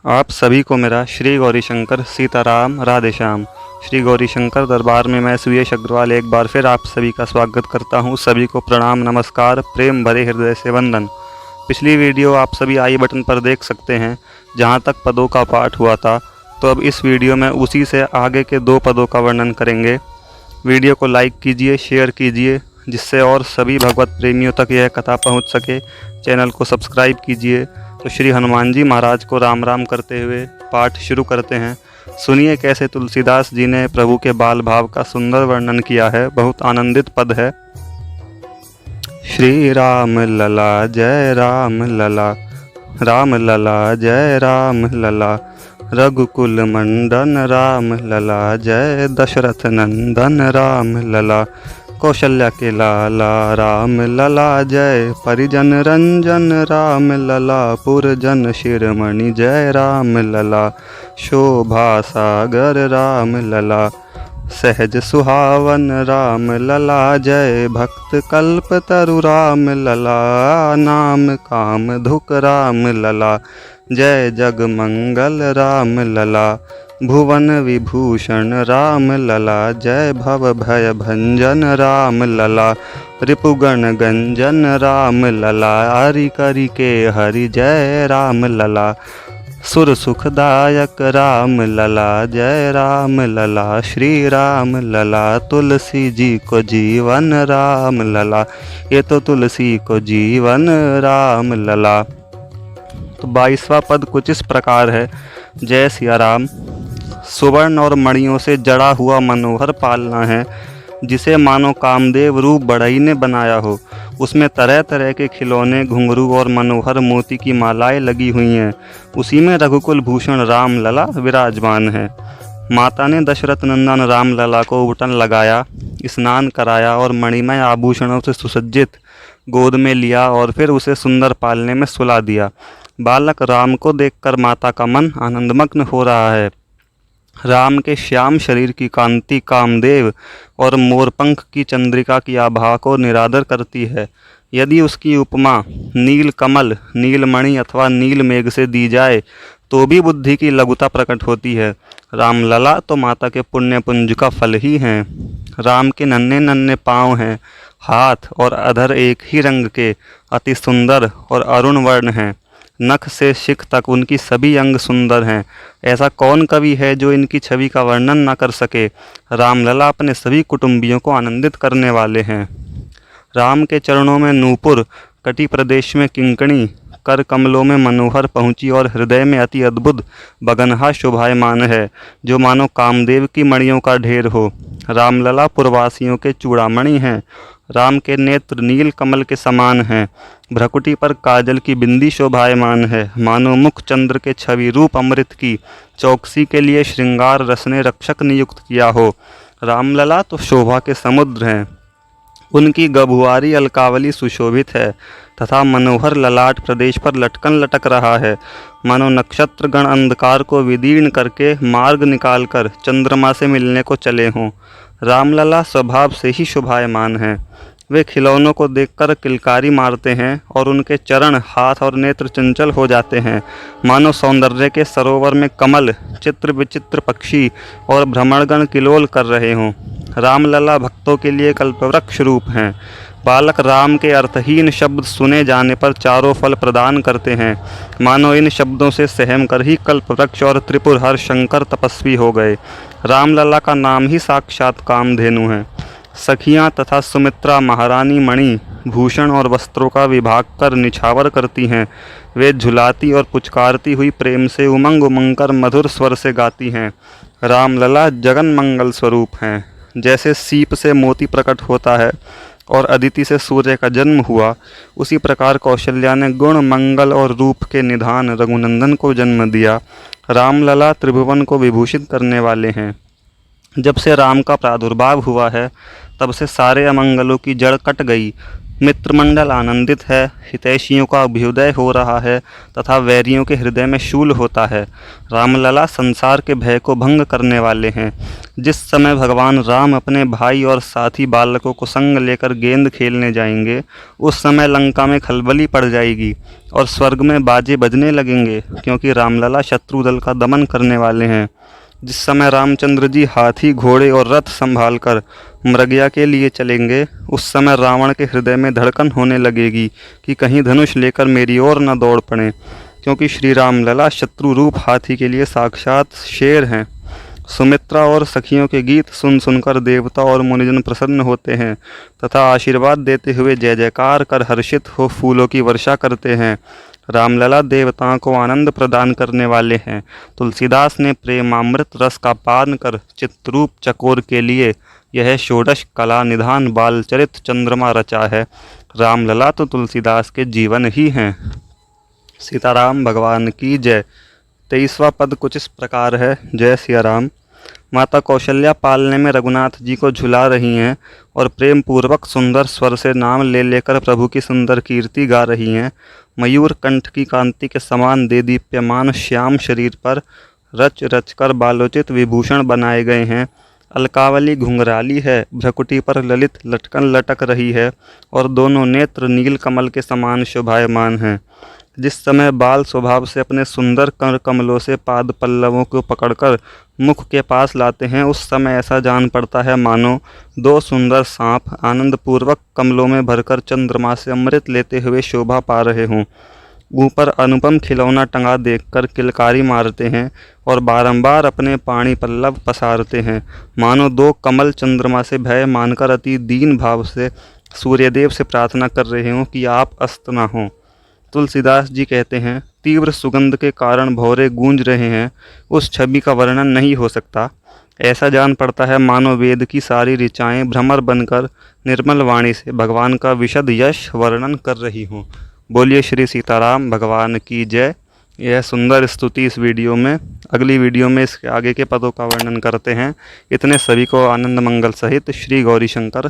आप सभी को मेरा श्री गौरीशंकर सीताराम राधेश्याम। श्री गौरीशंकर दरबार में मैं सुयश अग्रवाल एक बार फिर आप सभी का स्वागत करता हूं। सभी को प्रणाम, नमस्कार, प्रेम भरे हृदय से वंदन। पिछली वीडियो आप सभी आई बटन पर देख सकते हैं, जहां तक पदों का पाठ हुआ था। तो अब इस वीडियो में उसी से आगे के 2 पदों का वर्णन करेंगे। वीडियो को लाइक कीजिए, शेयर कीजिए, जिससे और सभी भगवत प्रेमियों तक यह कथा पहुँच सके। चैनल को सब्सक्राइब कीजिए। तो श्री हनुमान जी महाराज को राम राम करते हुए पाठ शुरू करते हैं। सुनिए कैसे तुलसीदास जी ने प्रभु के बाल भाव का सुंदर वर्णन किया है। बहुत आनंदित पद है। श्री राम लला जय राम लला, राम लला जय राम लला, रघुकुल मंडन राम लला, जय दशरथ नंदन राम लला, कौशल्या के लाला राम लला, जय परिजन रंजन राम लला, पुरजन शिरोमणि जय राम लला, शोभा सागर राम लला, सहज सुहावन राम लला, जय भक्त कल्प तरु राम लला, नाम काम धुक राम लला, जय जग मंगल राम लला, भुवन विभूषण राम लला, जय भव भय भंजन राम लला, रिपुगण गंजन राम लला, हरि करि के हरि जय राम लला, सुर सुखदायक राम लला, जय राम लला, श्री राम लला, तुलसी जी को जीवन राम लला, ये तो तुलसी को जीवन राम लला। तो 22वां पद कुछ इस प्रकार है। जय सिया राम। सुवर्ण और मणियों से जड़ा हुआ मनोहर पालना है, जिसे मानो कामदेव रूप बढ़ई ने बनाया हो। उसमें तरह तरह के खिलौने, घुंघरू और मनोहर मोती की मालाएं लगी हुई हैं। उसी में रघुकुल भूषण राम लला विराजमान है। माता ने दशरथ नंदन राम लला को उबटन लगाया, स्नान कराया और मणिमय आभूषणों से सुसज्जित गोद में लिया और फिर उसे सुंदर पालने में सुला दिया। बालक राम को देखकर माता का मन आनंदमग्न हो रहा है। राम के श्याम शरीर की कांति कामदेव और मोरपंख की चंद्रिका की आभा को निरादर करती है। यदि उसकी उपमा नील कमल, नीलमणि अथवा नील मेघ से दी जाए तो भी बुद्धि की लघुता प्रकट होती है। रामलला तो माता के पुण्य पुंज का फल ही हैं। राम के नन्हे नन्हे पाँव हैं, हाथ और अधर एक ही रंग के, अति सुंदर और अरुण वर्ण हैं। नख से शिख तक उनकी सभी अंग सुंदर हैं। ऐसा कौन कवि है जो इनकी छवि का वर्णन न कर सके। रामलला अपने सभी कुटुंबियों को आनंदित करने वाले हैं। राम के चरणों में नूपुर, कटी प्रदेश में किंकणी, कर कमलों में मनोहर पहुँची और हृदय में अति अद्भुत बगनहा शोभायमान है, जो मानो कामदेव की मणियों का ढेर हो। रामलला पुरवासियों के चूड़ामणि हैं। राम के नेत्र नील कमल के समान हैं। भ्रकुटी पर काजल की बिंदी शोभायमान है, मानो मुख चंद्र के छवि रूप अमृत की। चौकसी के लिए श्रृंगार रस ने रक्षक नियुक्त किया हो। रामलला तो शोभा के समुद्र हैं। उनकी गभुआरी अलकावली सुशोभित है तथा मनोहर ललाट प्रदेश पर लटकन लटक रहा है, मानो नक्षत्र गण अंधकार को विदीर्ण करके मार्ग निकालकर चंद्रमा से मिलने को चले हों। रामलला स्वभाव से ही शोभायमान हैं। वे खिलौनों को देखकर किलकारी मारते हैं और उनके चरण, हाथ और नेत्र चंचल हो जाते हैं, मानो सौंदर्य के सरोवर में कमल, चित्र विचित्र पक्षी और भ्रमणगण किलोल कर रहे हों। रामलला भक्तों के लिए कल्पवृक्ष रूप हैं। बालक राम के अर्थहीन शब्द सुने जाने पर चारों फल प्रदान करते हैं, मानो इन शब्दों से सहम कर ही कल्पवृक्ष और त्रिपुरहर शंकर तपस्वी हो गए। रामलला का नाम ही साक्षात कामधेनु है। सखियाँ तथा सुमित्रा महारानी मणि, भूषण और वस्त्रों का विभाग कर निछावर करती हैं। वे झुलाती और पुचकारती हुई प्रेम से उमंग उमंग कर मधुर स्वर से गाती हैं। रामलला जगन मंगल स्वरूप हैं। जैसे सीप से मोती प्रकट होता है और अदिति से सूर्य का जन्म हुआ, उसी प्रकार कौशल्या ने गुण, मंगल और रूप के निधान रघुनंदन को जन्म दिया। रामलला त्रिभुवन को विभूषित करने वाले हैं। जब से राम का प्रादुर्भाव हुआ है, तब से सारे अमंगलों की जड़ कट गई। मित्रमंडल आनंदित है, हितैषियों का अभ्युदय हो रहा है तथा वैरियों के हृदय में शूल होता है। रामलला संसार के भय को भंग करने वाले हैं। जिस समय भगवान राम अपने भाई और साथी बालकों को संग लेकर गेंद खेलने जाएंगे, उस समय लंका में खलबली पड़ जाएगी और स्वर्ग में बाजे बजने लगेंगे, क्योंकि रामलला शत्रु दल का दमन करने वाले हैं। जिस समय रामचंद्र जी हाथी, घोड़े और रथ संभालकर मृगया के लिए चलेंगे, उस समय रावण के हृदय में धड़कन होने लगेगी कि कहीं धनुष लेकर मेरी ओर न दौड़ पड़े, क्योंकि श्री रामलला शत्रु रूप हाथी के लिए साक्षात शेर हैं। सुमित्रा और सखियों के गीत सुन सुनकर देवता और मुनिजन प्रसन्न होते हैं तथा आशीर्वाद देते हुए जय जयकार कर हर्षित हो फूलों की वर्षा करते हैं। रामलला देवताओं को आनंद प्रदान करने वाले हैं। तुलसीदास ने प्रेमामृत रस का पान कर चित्रूप चकोर के लिए यह षोडश कला निधान बालचरित चंद्रमा रचा है। रामलला तो तुलसीदास के जीवन ही हैं। सीताराम भगवान की जय। 23वां पद कुछ इस प्रकार है। जय सिया राम। माता कौशल्या पालने में रघुनाथ जी को झुला रही हैं और प्रेम पूर्वक सुंदर स्वर से नाम ले लेकर प्रभु की सुंदर कीर्ति गा रही हैं। मयूर कंठ की कांति के समान देदीप्यमान श्याम शरीर पर रच रच कर बालोचित विभूषण बनाए गए हैं। अलकावली घुंघराली है, भ्रकुटी पर ललित लटकन लटक रही है और दोनों नेत्र नील कमल के समान शोभायमान हैं। जिस समय बाल स्वभाव से अपने सुंदर कर कमलों से पाद पल्लवों को पकड़कर मुख के पास लाते हैं, उस समय ऐसा जान पड़ता है मानो दो सुंदर सांप आनंद पूर्वक कमलों में भरकर चंद्रमा से अमृत लेते हुए शोभा पा रहे हों। ऊपर अनुपम खिलौना टंगा देखकर किलकारी मारते हैं और बारंबार अपने पाणी पल्लव पसारते हैं, मानो दो कमल चंद्रमा से भय मानकर अति दीन भाव से सूर्यदेव से प्रार्थना कर रहे हों कि आप अस्त न हों। तुलसीदास जी कहते हैं, तीव्र सुगंध के कारण भौरे गूंज रहे हैं, उस छवि का वर्णन नहीं हो सकता। ऐसा जान पड़ता है मानो वेद की सारी ऋचाएं भ्रमर बनकर निर्मल वाणी से भगवान का विशद यश वर्णन कर रही हों। बोलिए श्री सीताराम भगवान की जय। यह सुंदर स्तुति इस वीडियो में। अगली वीडियो में इसके आगे के पदों का वर्णन करते हैं। इतने सभी को आनंद मंगल सहित श्री गौरी शंकर